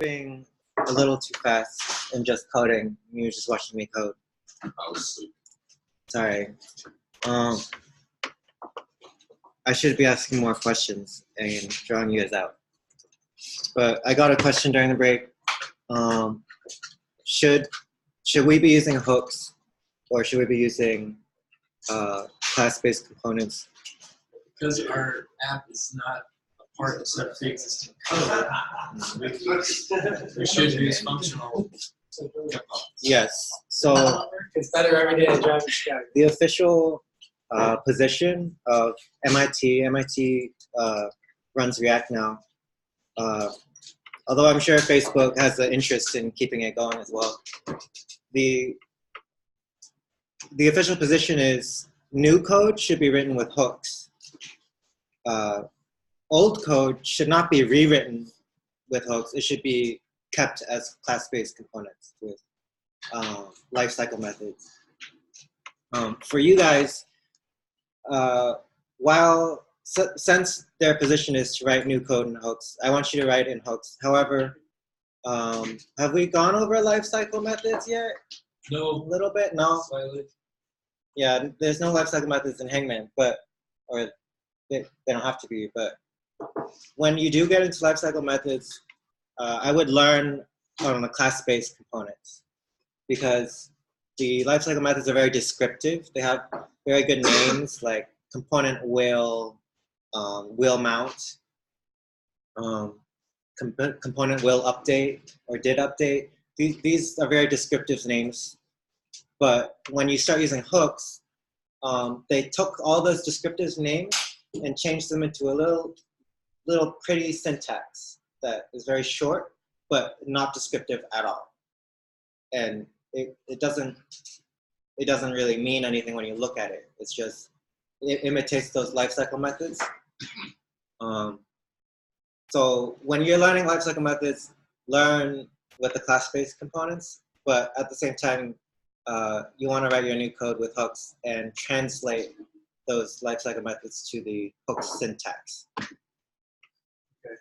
being a little too fast and just coding. You were just watching me code. I was asleep. Sorry. I should be asking more questions and drawing you guys out. But I got a question during the break. Should we be using hooks, or should we be using class-based components? Because our app is not a part of some pre-existing code, we should use functional components. Yes. So it's better every day to drive the sky. the official position of MIT runs React now. Although I'm sure Facebook has an interest in keeping it going as well. The official position is new code should be written with hooks. Old code should not be rewritten with hooks. It should be kept as class-based components with lifecycle methods. For you guys, since their position is to write new code in hooks, I want you to write in hooks. However, have we gone over lifecycle methods yet? No. A little bit? No? Slightly. Yeah, there's no lifecycle methods in Hangman, or they don't have to be, but when you do get into lifecycle methods, I would learn on the class-based components, because the lifecycle methods are very descriptive. They have very good names like component will mount, component will update or did update. These are very descriptive names. But when you start using hooks, they took all those descriptive names and changed them into a little pretty syntax that is very short, but not descriptive at all. And it doesn't really mean anything when you look at it. It's just, it imitates those lifecycle methods. So when you're learning lifecycle methods, learn with the class-based components, but at the same time, you want to write your new code with hooks and translate those lifecycle methods to the hook syntax. Okay.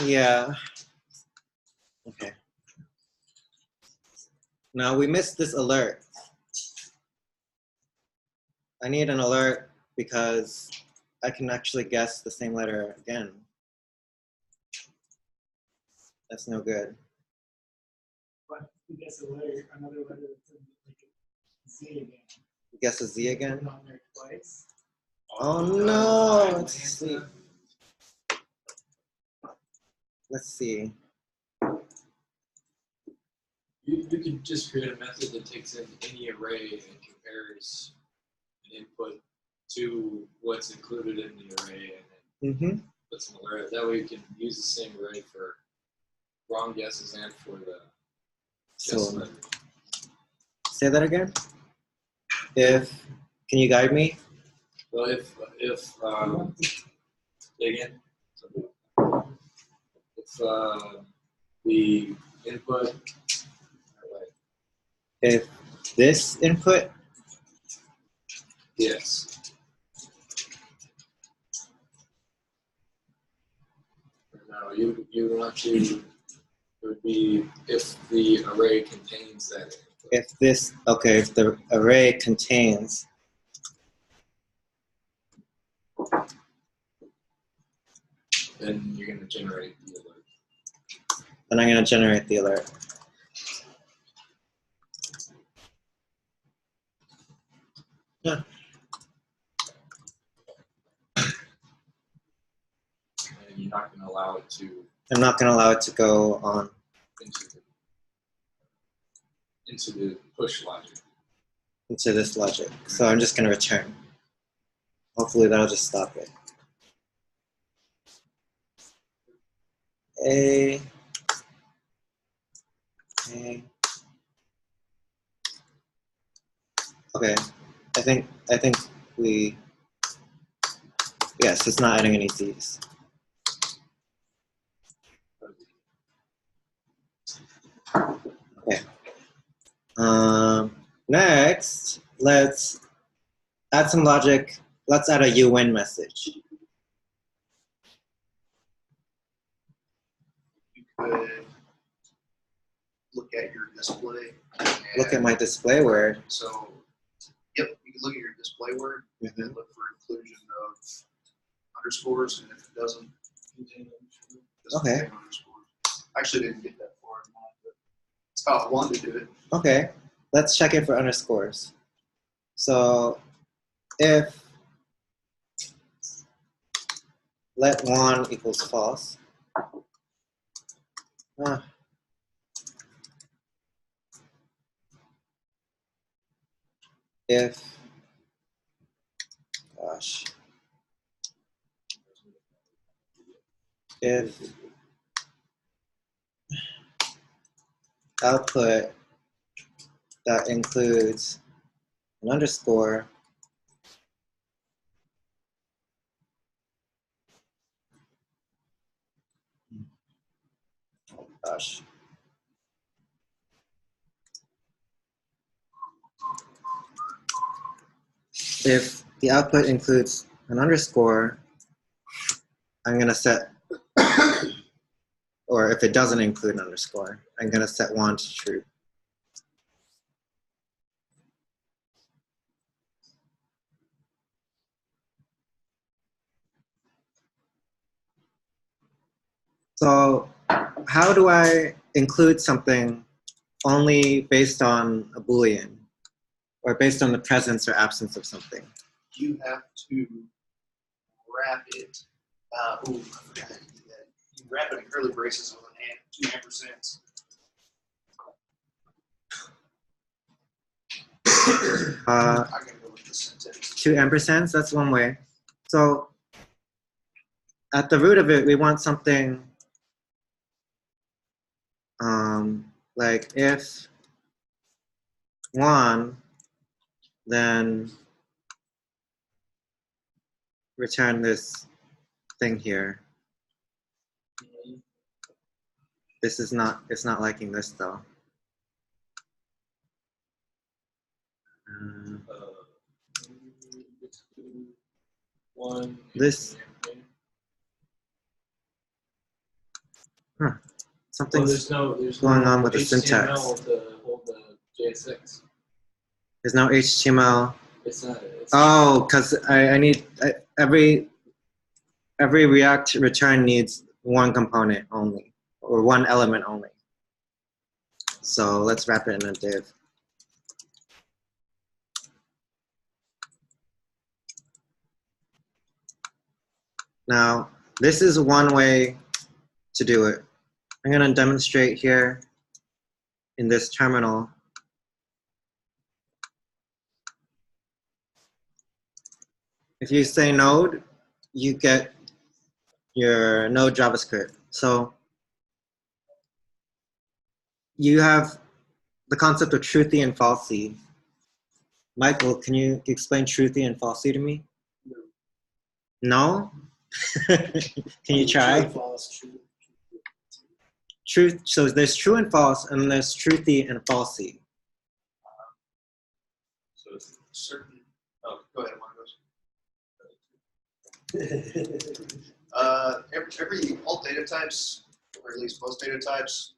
Yeah. Okay. Now we missed this alert. I need an alert because I can actually guess the same letter again. That's no good. But you guess another letter that's like a Z again. You guess a Z again? Not there twice. Oh no, it's C. Let's see. You could just create a method that takes in any array and compares an input to what's included in the array, and then puts an alert. That way you can use the same array for wrong guesses and for the guess letter. Say that again. Can you guide me? Well, if again, if the input, If this input, yes. No, you want to. It would be if the array contains that input. if the array contains, then you're going to generate the alert. then I'm going to generate the alert. Yeah. And you're not going to allow it to. I'm not going to allow it to go on into the push logic. into this logic. So I'm just going to return. Hopefully that'll just stop it. A. Okay. I think we. Yes, it's not adding any Z's. Okay. Next, let's add some logic. Let's add a UN message. could look at your display. Look at my display word. So, yep, you can look at your display word and then look for inclusion of underscores, and if it doesn't contain underscores. I actually didn't get that far in mind, but it's how I wanted to do it. Okay, let's check it for underscores. So if let 1 equals false, if, gosh, if output that includes an underscore, gosh, if the output includes an underscore, I'm going to set, or if it doesn't include an underscore, I'm going to set 1 to true. So how do I include something only based on a Boolean, or based on the presence or absence of something? You have to wrap it. I forgot how to do that. You wrap it in curly braces with an 2 ampersands. I gotta go with the syntax. 2 ampersands, that's one way. So at the root of it, we want something like if 1, then return this thing here. This is not, it's not liking this though. This, something's going on with the syntax. To hold the JSX. There's no HTML. It's not. Oh, because I need every React return needs 1 component only, or 1 element only. So let's wrap it in a div. Now, this is one way to do it. I'm going to demonstrate here in this terminal. If you say node, you get your node JavaScript. So you have the concept of truthy and falsy. Michael, can you explain truthy and falsy to me? No? Can you try? True, false, true. Truth. So there's true and false, and there's truthy and falsy. So it's certain. Oh, go ahead, Marcos. All data types, or at least most data types,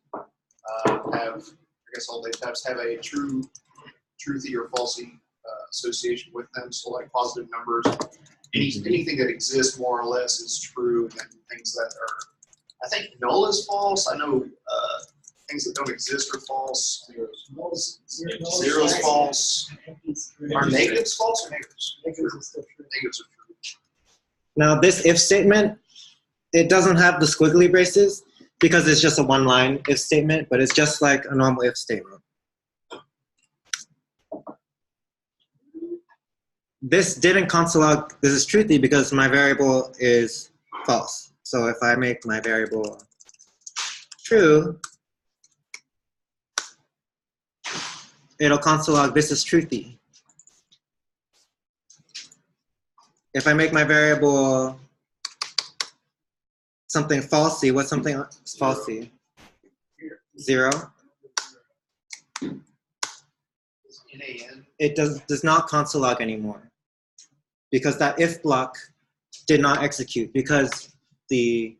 all data types have a truthy or falsy association with them. So like positive numbers, anything that exists more or less is true, and then things that are, I think null is false. I know things that don't exist are false. Zero is false. Are negatives false or negatives? Negatives are true. Now this if statement, it doesn't have the squiggly braces because it's just a 1-line if statement, but it's just like a normal if statement. This didn't console log, this is truthy because my variable is false. So if I make my variable true, it'll console log this is truthy. If I make my variable something falsy, what's something falsy? 0. It does not console log anymore because that if block did not execute because the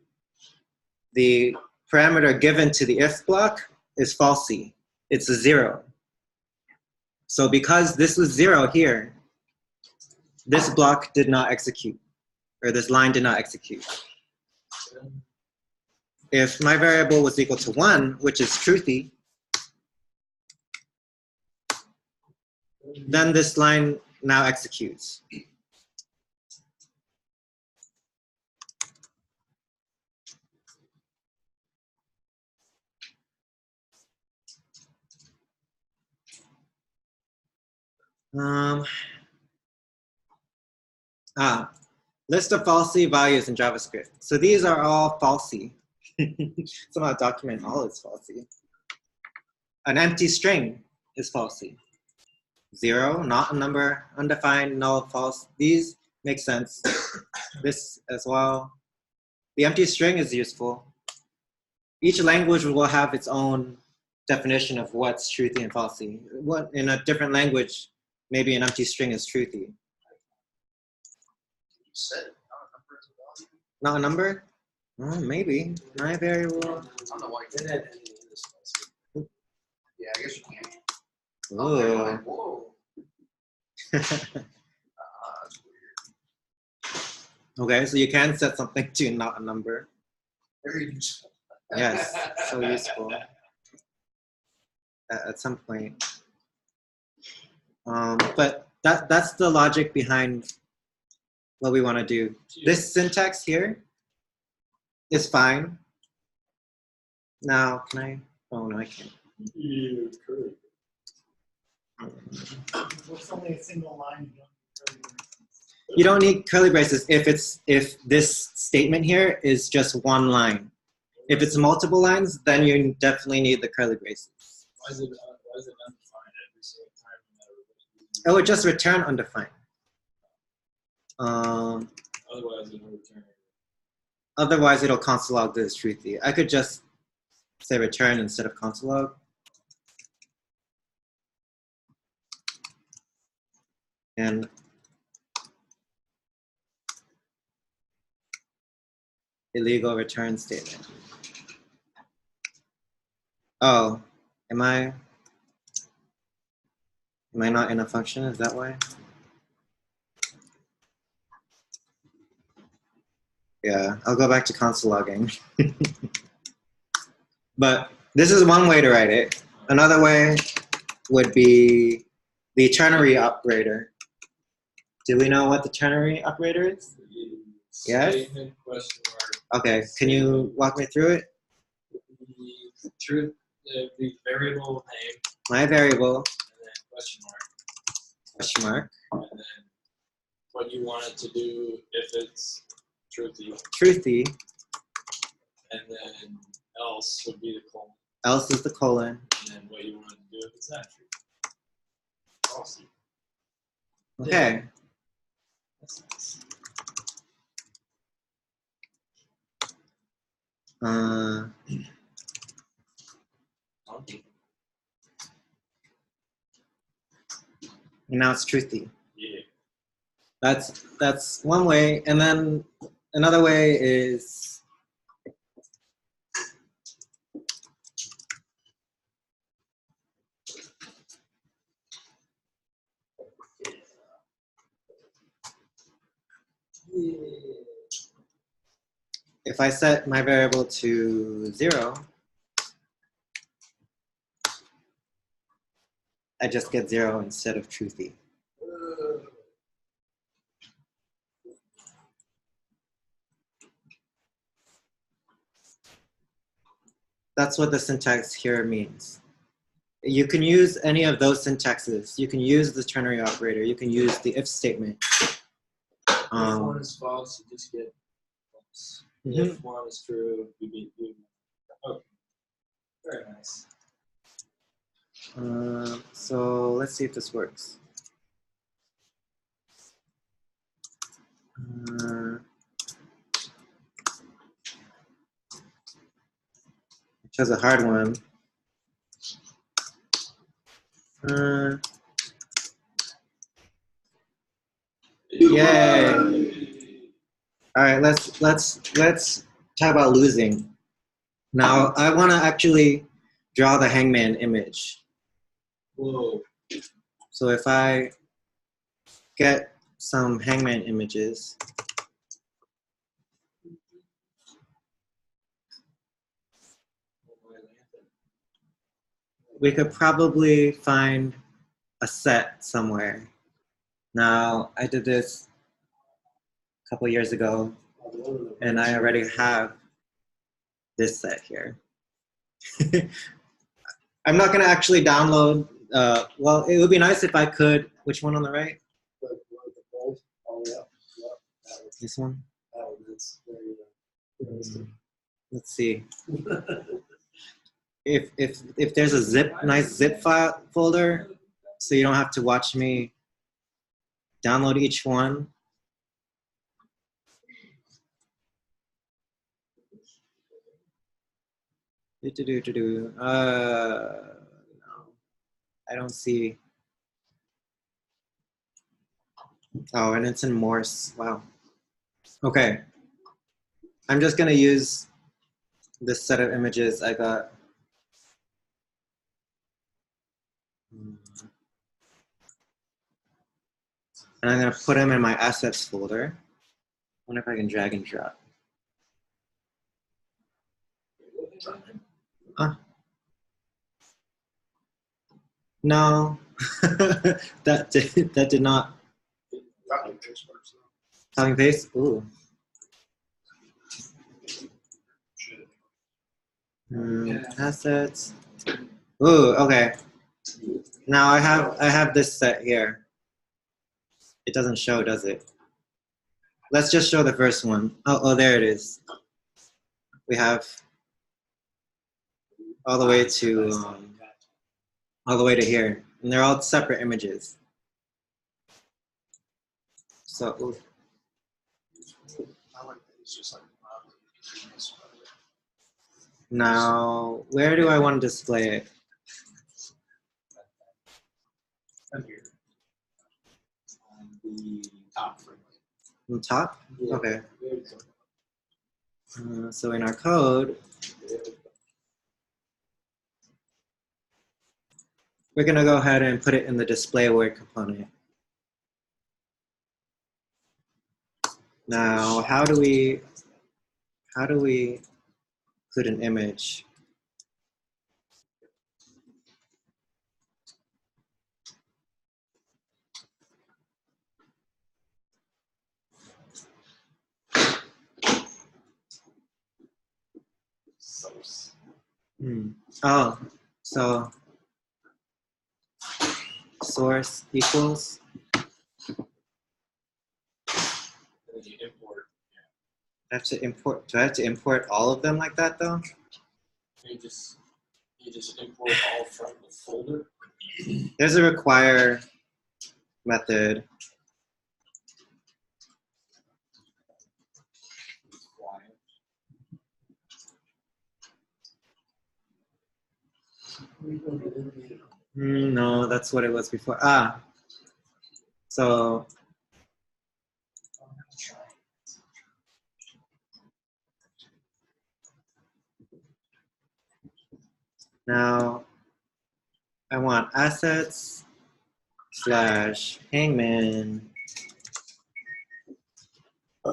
parameter given to the if block is falsy. It's a 0. So because this was 0 here, this block did not execute, or this line did not execute. If my variable was equal to 1, which is truthy, then this line now executes. List of falsy values in JavaScript. So these are all falsy. Somehow document all is falsy. An empty string is falsy. 0, not a number, undefined, null, false. These make sense. This as well. The empty string is useful. Each language will have its own definition of what's truthy and falsy. What in a different language, maybe an empty string is truthy. You said it, not a number as a value. Not a number? Oh, maybe. My variable. I don't know why you did that. Yeah, I guess you can't. Ooh. Okay, like, whoa. That's weird. Okay, so you can set something to not a number. Very useful. Yes, so useful. At some point. But that's the logic behind what we want to do. This syntax here is fine. Now, can I? Oh, no, I can't. You could. What's only a single line? You don't need curly braces if this statement here is just one line. If it's multiple lines, then you definitely need the curly braces. Why is it undefined every single time? No matter what? It would just return undefined. Otherwise, it'll return. Otherwise, it'll console log this truthy. I could just say return instead of console log. And illegal return statement. Oh, am I not in a function? Is that why? Yeah, I'll go back to console logging. But this is one way to write it. Another way would be the ternary operator. Do we know what the ternary operator is? Yes? Statement, question mark. Okay, can you walk me through it? The truth, the variable name, My variable, and then question mark, question mark, and then what you want it to do if it's truthy, truthy, and then else would be the colon, else is the colon. and then what you want it to do if it's not true. Awesome. Okay. That's nice. And now it's truthy. Yeah. That's one way, and then another way is if I set my variable to 0, I just get 0 instead of truthy. That's what the syntax here means. You can use any of those syntaxes. You can use the ternary operator. You can use the if statement. If one is false, you just get false. Mhm. If one is true, you get you. Okay. Very nice. So let's see if this works. Which is a hard one. Yay! All right, let's talk about losing. Now I want to actually draw the Hangman image. Whoa. So if I get some Hangman images, we could probably find a set somewhere. Now, I did this a couple years ago, and I already have this set here. I'm not going to actually download, well, it would be nice if I could. Which one on the right? This one? Let's see. If there's a nice zip file folder, so you don't have to watch me download each one. No, I don't see. Oh, and it's in Morse. Wow. Okay. I'm just gonna use this set of images I got. And I'm gonna put them in my assets folder. I wonder if I can drag and drop. No, that did not. Copy and paste. Ooh. Assets. Ooh. Okay. Now I have this set here. It doesn't show, does it? Let's just show the first one. Oh, there it is. We have all the way to here, and they're all separate images. So, ooh. Now, where do I want to display it? On the top frame. On the top? Yeah. Okay. So in our code, we're gonna go ahead and put it in the display word component. Now, how do we include an image? Oh, so source equals. And you import. I have to import. Do I have to import all of them like that though? You just import all from the folder. There's a require method. No, that's what it was before. So now I want assets slash Hangman.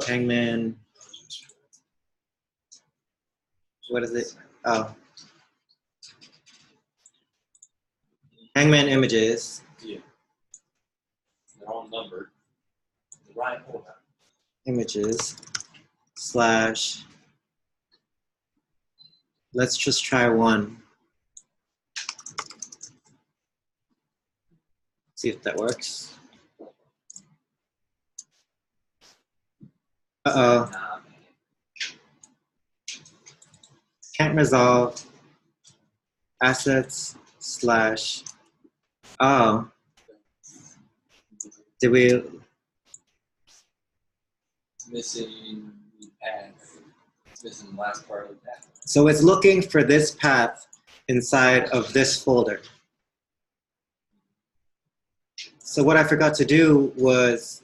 Hangman. What is it? Oh. Hangman images. Yeah. They're all numbered. The right order. Images slash. Let's just try one. See if that works. Uh-oh. Can't resolve assets slash. Oh. Did we? Missing the path. Missing the last part of the path. So it's looking for this path inside of this folder. So what I forgot to do was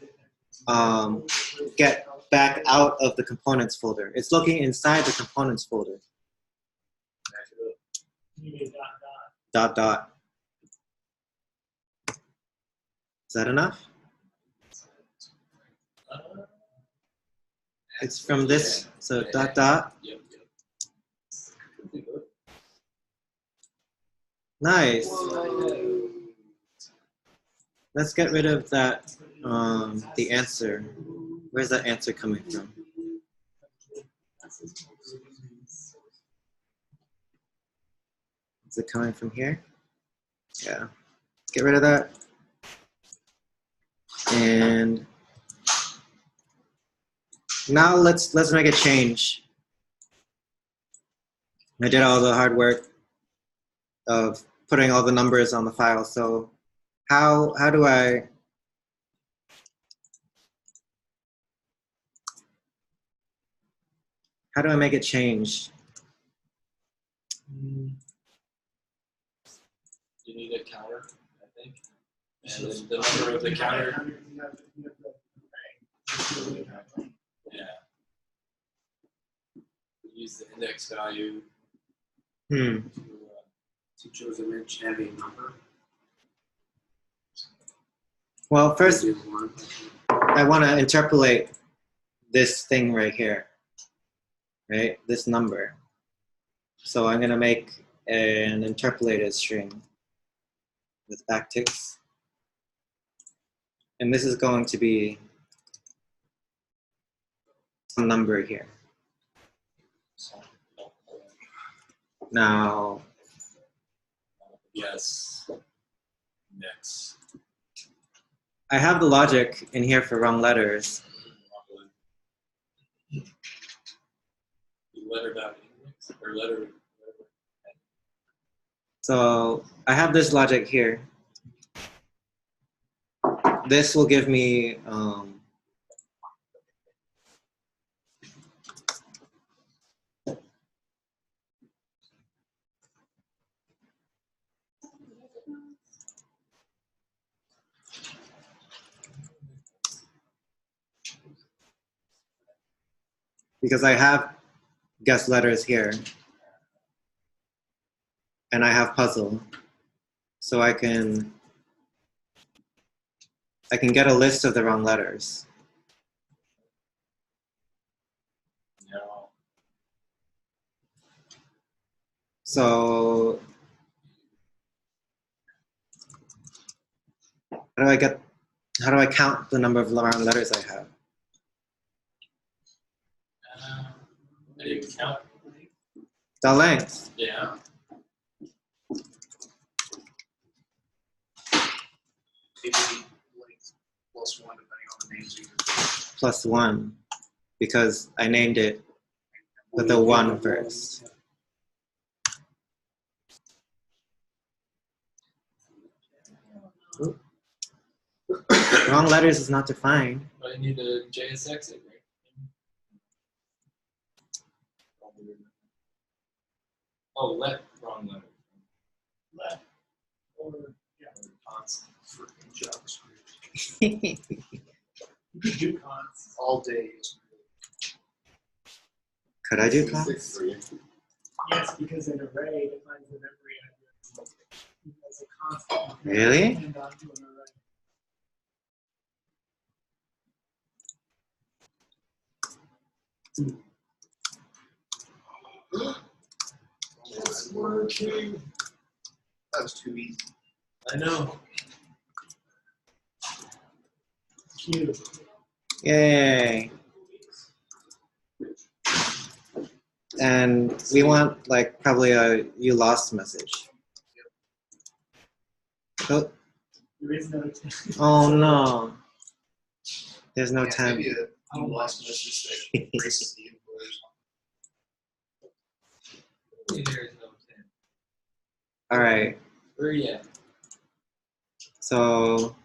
get back out of the components folder. It's looking inside the components folder. You need a dot. dot. Is that enough? It's from this, so dot. Yep. Nice. Whoa. Let's get rid of that, the answer. Where's that answer coming from? Is it coming from here? Yeah. Let's get rid of that. And now let's make a change. I did all the hard work of putting all the numbers on the file. So how do I make it change? You need a counter, I think. And then the number of the counter. Yeah. Use the index value to Choose a rich heavy number. Well, first I want to interpolate this thing right here, right? This number. So I'm going to make an interpolated string with backticks. And this is going to be some number here. Now, yes. Next. I have the logic in here for wrong letters. Letter dot index or letter. So I have this logic here. This will give me because I have guess letters here and I have puzzle, so I can get a list of the wrong letters. No. So how do I count the number of wrong letters I have? How do you count? The length. Yeah. Maybe length plus one depending on the names you use. Plus 1, because I named it with the 1 first. Oop. Wrong letters is not defined. But you need to JSX it, right? Oh, wrong letter. Left. Or, yeah. Constant. Freaking JavaScript. You could do cons. All day. Could I do cons? Yes, because an array defines the memory address as a constant. Really? And onto an array. It's working. That was too easy. I know. Q. Yay. And we want like probably a you lost message. Oh, There is no oh no. There's no Yeah, time. maybe a lost message that erases the input or something. There is no 10. All right. Where you at? So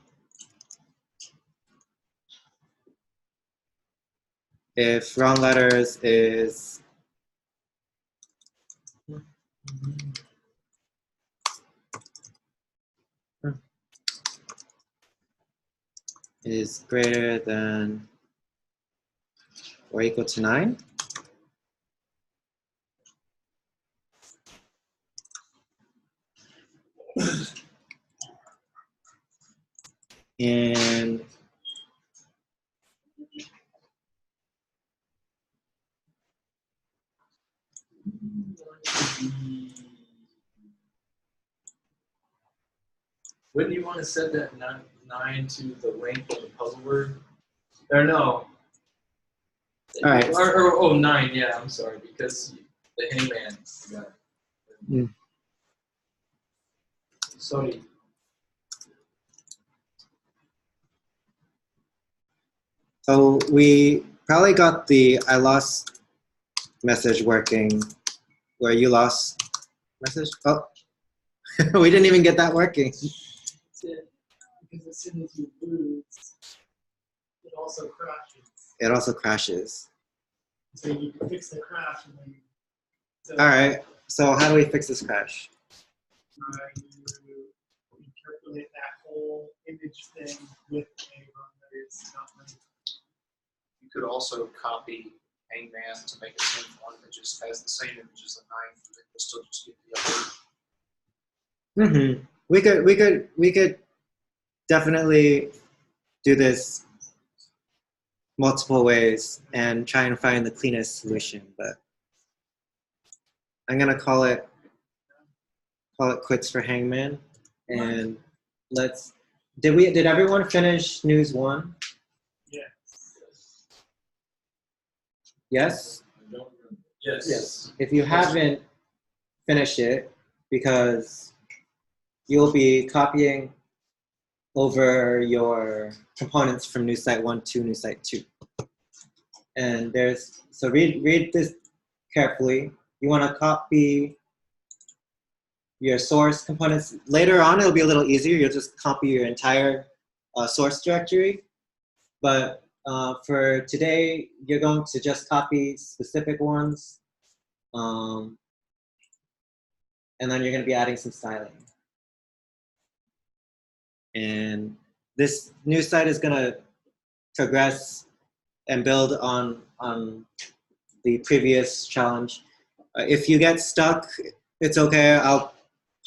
if wrong letters is greater than or equal to 9, And Wouldn't you want to set that 9 to the length of the puzzle word? Or no. All right. Or 9, yeah, I'm sorry, because the hangman. Yeah. Sorry. so we probably got the I lost message working where you lost message. Oh, we didn't even get that working. That's it. Because as soon as you lose, it also crashes. It also crashes. So you can fix the crash and then. So, All right. So how do we fix this crash? You interpolate that whole image thing with a run that is not running. You could also copy Hangman to make a 10th one that just has the same image as the 9th, and then you'll still just get the other. We could definitely do this multiple ways and try and find the cleanest solution, but I'm gonna call it quits for Hangman. And let's did everyone finish news 1? Yes. Yes? Yes. If you haven't finished it, because you'll be copying over your components from new site 1 to new site 2. And so read this carefully. You want to copy your source components. Later on, it'll be a little easier. You'll just copy your entire source directory. But for today, you're going to just copy specific ones. And then you're going to be adding some styling. And this new site is going to progress and build on the previous challenge. If you get stuck, it's okay. I'll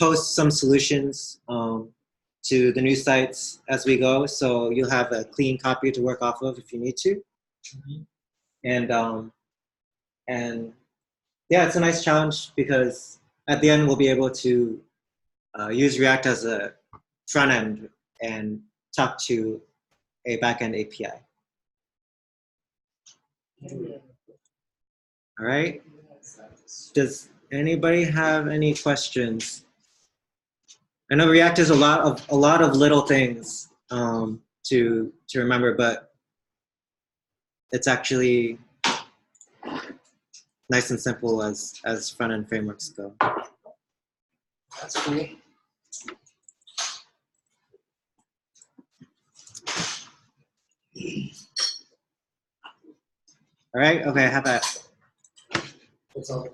post some solutions to the new sites as we go, so you'll have a clean copy to work off of if you need to. Mm-hmm. And yeah, it's a nice challenge because at the end we'll be able to use React as a front end and talk to a backend API. All right. Does anybody have any questions? I know React is a lot of little things to remember, but it's actually nice and simple as front end frameworks go. That's cool. All right. Okay. How about? That's all.